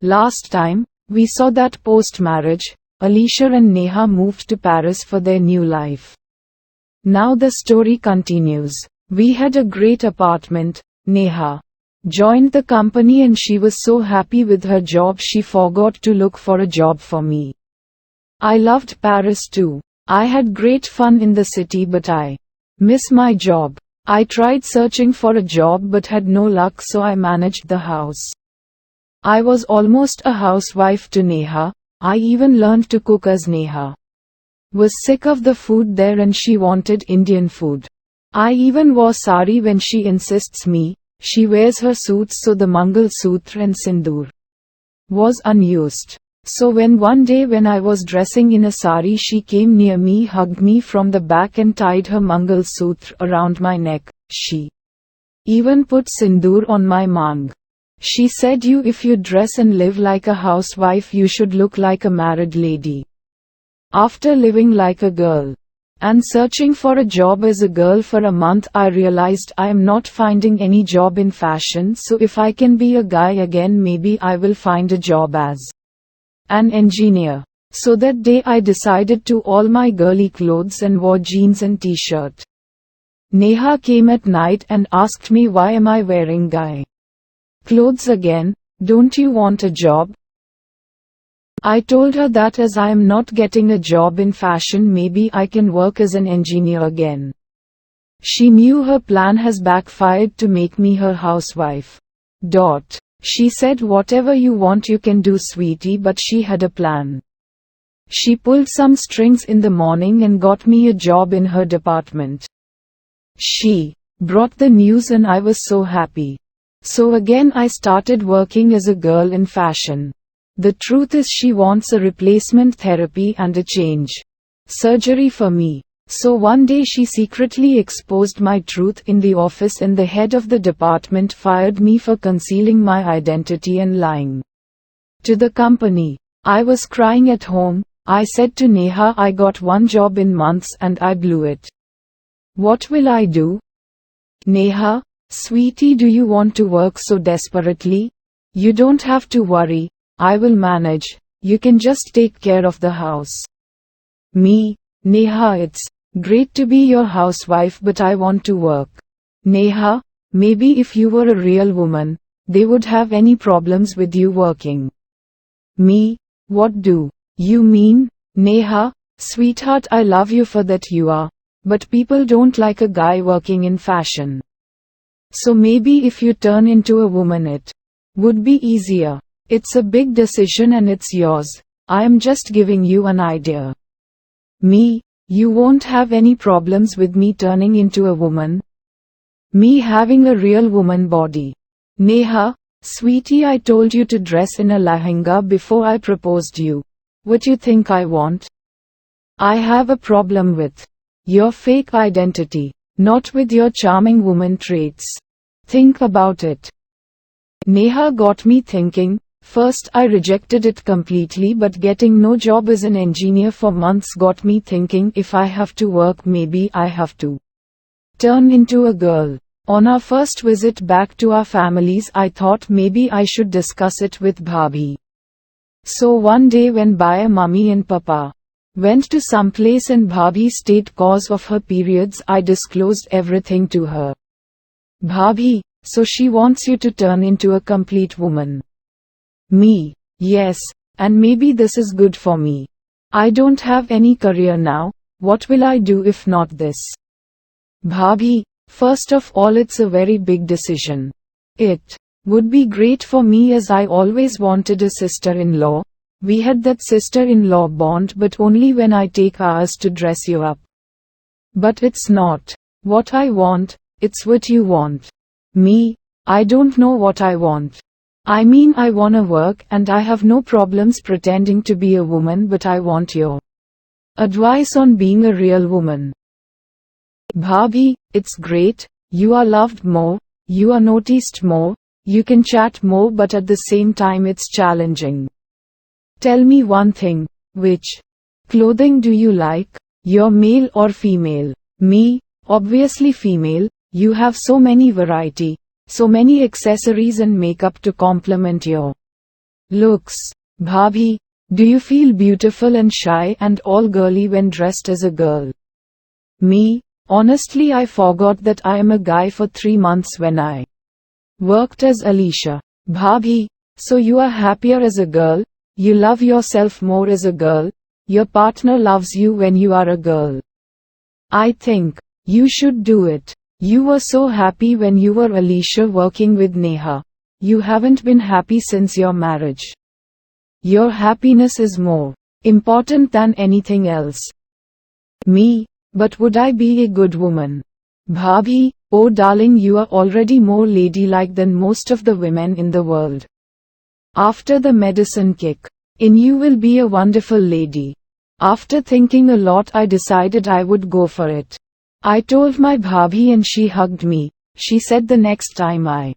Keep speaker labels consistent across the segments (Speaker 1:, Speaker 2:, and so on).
Speaker 1: Last time, we saw that post-marriage, Alicia and Neha moved to Paris for their new life. Now the story continues. We had a great apartment. Neha joined the company and she was so happy with her job she forgot to look for a job for me. I loved Paris too. I had great fun in the city but I miss my job. I tried searching for a job but had no luck, so I managed the house. I was almost a housewife to Neha. I even learned to cook as Neha was sick of the food there and she wanted Indian food. I even wore sari when she insists me. She wears her suits, so the Mangal Sutra and Sindoor was unused. So one day when I was dressing in a sari, she came near me, hugged me from the back and tied her Mangal Sutra around my neck. She even put Sindoor on my mang. She said, if you dress and live like a housewife, you should look like a married lady. After living like a girl and searching for a job as a girl for a month, I realized I am not finding any job in fashion, so if I can be a guy again, maybe I will find a job as an engineer. So that day I decided to all my girly clothes and wore jeans and t-shirt. Neha came at night and asked me, why am I wearing guy clothes again? Don't you want a job? I told her that as I am not getting a job in fashion, maybe I can work as an engineer again. She knew her plan has backfired to make me her housewife. She said, whatever you want you can do, sweetie, but she had a plan. She pulled some strings in the morning and got me a job in her department. She brought the news and I was so happy. So again I started working as a girl in fashion. The truth is she wants a replacement therapy and a change surgery for me. So one day she secretly exposed my truth in the office and the head of the department fired me for concealing my identity and lying to the company. I was crying at home. I said to Neha, I got one job in months and I blew it. What will I do? Neha, sweetie, do you want to work so desperately? You don't have to worry. I will manage. You can just take care of the house. Me, Neha, it's great to be your housewife, but I want to work. Neha, maybe if you were a real woman, they would have any problems with you working. Me, what do you mean? Neha, sweetheart, I love you for that you are, but people don't like a guy working in fashion. So maybe if you turn into a woman it would be easier. It's a big decision and it's yours. I am just giving you an idea. Me, you won't have any problems with me turning into a woman. Me having a real woman body. Neha, sweetie, I told you to dress in a lehenga before I proposed you. What you think I want? I have a problem with your fake identity, not with your charming woman traits. Think about it. Neha got me thinking. First I rejected it completely, but getting no job as an engineer for months got me thinking, if I have to work, maybe I have to turn into a girl. On our first visit back to our families, I thought maybe I should discuss it with Bhabhi. So one day when Baya, Mummy and Papa went to some place and Bhabhi stayed cause of her periods, I disclosed everything to her. Bhabhi, so she wants you to turn into a complete woman. Me, yes, and maybe this is good for me. I don't have any career now. What will I do if not this? Bhabhi, first of all, it's a very big decision. It would be great for me as I always wanted a sister-in-law. We had that sister-in-law bond, but only when I take hours to dress you up. But it's not what I want, it's what you want. Me, I don't know what I want. I mean, I wanna work and I have no problems pretending to be a woman, but I want your advice on being a real woman. Bhabhi, it's great, you are loved more, you are noticed more, you can chat more, but at the same time it's challenging. Tell me one thing, which clothing do you like, you're male or female? Me, obviously female, you have so many variety. So many accessories and makeup to complement your Looks. Bhabhi, do you feel beautiful and shy and all girly when dressed as a girl? Me, honestly I forgot that I am a guy for 3 months when I worked as Alicia. Bhabhi, so you are happier as a girl, you love yourself more as a girl, your partner loves you when you are a girl. I think you should do it. You were so happy when you were Alicia working with Neha. You haven't been happy since your marriage. Your happiness is more important than anything else. Me, but would I be a good woman? Bhabhi, oh darling, you are already more ladylike than most of the women in the world. After the medicine kick in, you will be a wonderful lady. After thinking a lot, I decided I would go for it. I told my Bhabhi and she hugged me. She said the next time I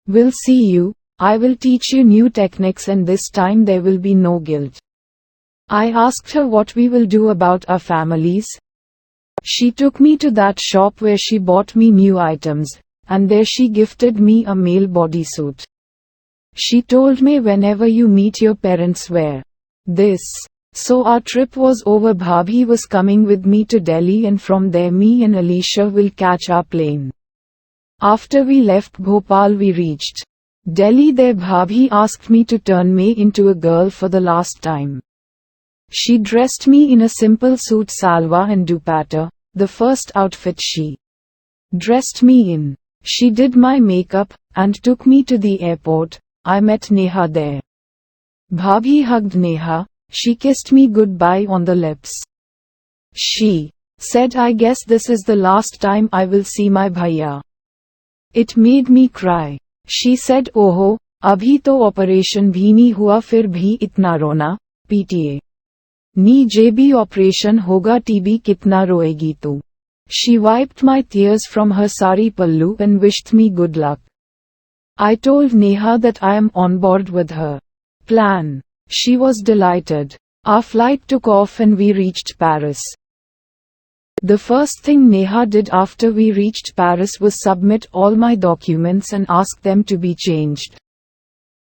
Speaker 1: will see you, I will teach you new techniques and this time there will be no guilt. I asked her what we will do about our families. She took me to that shop where she bought me new items, and there she gifted me a male bodysuit. She told me whenever you meet your parents wear this. So our trip was over. Bhabhi was coming with me to Delhi and from there me and Alicia will catch our plane. After we left Bhopal we reached Delhi. There Bhabhi asked me to turn me into a girl for the last time. She dressed me in a simple suit salwar and dupatta, the first outfit she dressed me in. She did my makeup, and took me to the airport. I met Neha there. Bhabhi hugged Neha, she kissed me goodbye on the lips. She said, I guess this is the last time I will see my bhaiya. It made me cry. She said, oho, abhi to operation bhi nahi hua fir bhi itna rona, PTA. Ni je bhi operation hoga TB kitna roegi tu. She wiped my tears from her sari pallu and wished me good luck. I told Neha that I am on board with her plan. She was delighted. Our flight took off and we reached Paris. The first thing Neha did after we reached Paris was submit all my documents and ask them to be changed.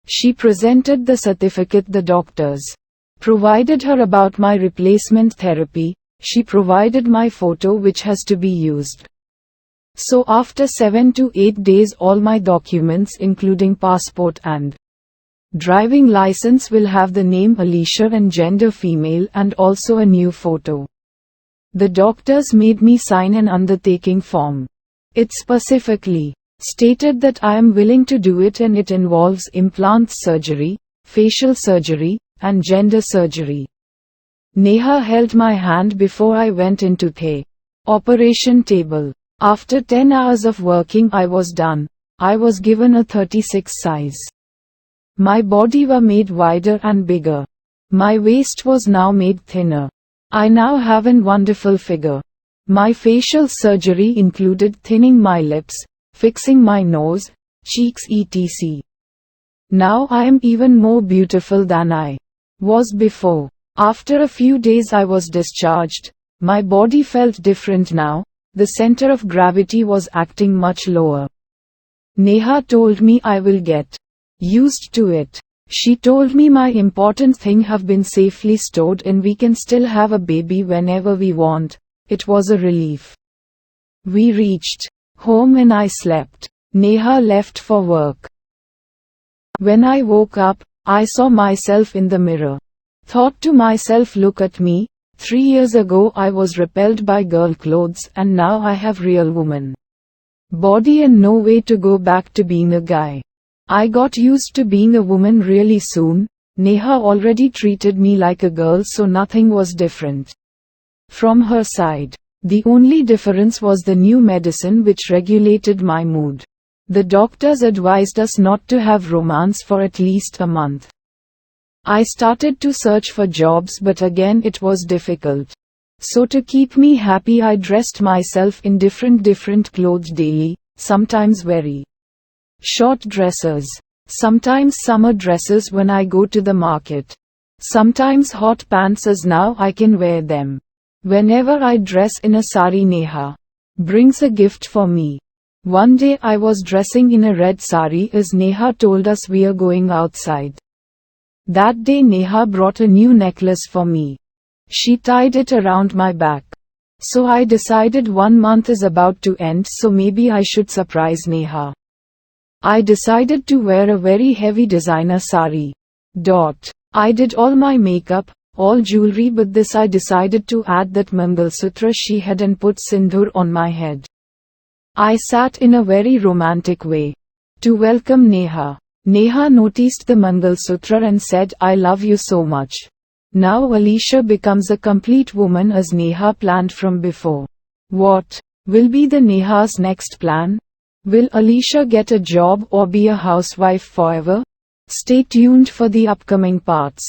Speaker 1: She presented the certificate the doctors provided her about my replacement therapy. She provided my photo which has to be used. So after 7 to 8 days all my documents including passport and driving license will have the name Alicia and gender female and also a new photo. The doctors made me sign an undertaking form. It specifically stated that I am willing to do it and it involves implant surgery, facial surgery, and gender surgery. Neha held my hand before I went into the operation table. After 10 hours of working I was done. I was given a 36 size. My body was made wider and bigger. My waist was now made thinner. I now have a wonderful figure. My facial surgery included thinning my lips, fixing my nose, cheeks etc. Now I am even more beautiful than I was before. After a few days I was discharged. My body felt different now. The center of gravity was acting much lower. Neha told me I will get used to it. She told me my important things have been safely stored and we can still have a baby whenever we want. It was a relief. We reached home and I slept. Neha left for work. When I woke up, I saw myself in the mirror. Thought to myself, look at me. 3 years ago I was repelled by girl clothes and now I have real woman body and no way to go back to being a guy. I got used to being a woman really soon. Neha already treated me like a girl so nothing was different from her side. The only difference was the new medicine which regulated my mood. The doctors advised us not to have romance for at least a month. I started to search for jobs but again it was difficult. So to keep me happy I dressed myself in different clothes daily, sometimes very short dresses, sometimes summer dresses when I go to the market, sometimes hot pants as now I can wear them. Whenever I dress in a sari Neha brings a gift for me. One day I was dressing in a red sari as Neha told us we are going outside. That day Neha brought a new necklace for me. She tied it around my back. So I decided 1 month is about to end, so maybe I should surprise Neha. I decided to wear a very heavy designer sari. I did all my makeup, all jewelry, but this I decided to add that Mangalsutra she had and put sindoor on my head. I sat in a very romantic way to welcome Neha. Neha noticed the Mangalsutra and said, "I love you so much." Now Alicia becomes a complete woman as Neha planned from before. What will be the Neha's next plan? Will Alicia get a job or be a housewife forever? Stay tuned for the upcoming parts.